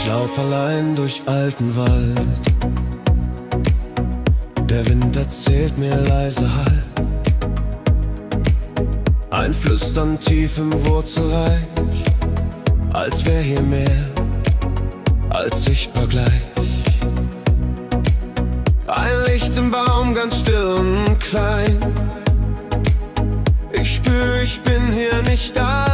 Lauf allein durch alten Wald. Der Wind erzählt mir leise Halt. Ein Flüstern tief im Wurzelreich, als wär hier mehr als sichtbar gleich. Ein Licht im Baum, ganz still und klein. Ich spür, ich bin hier nicht da.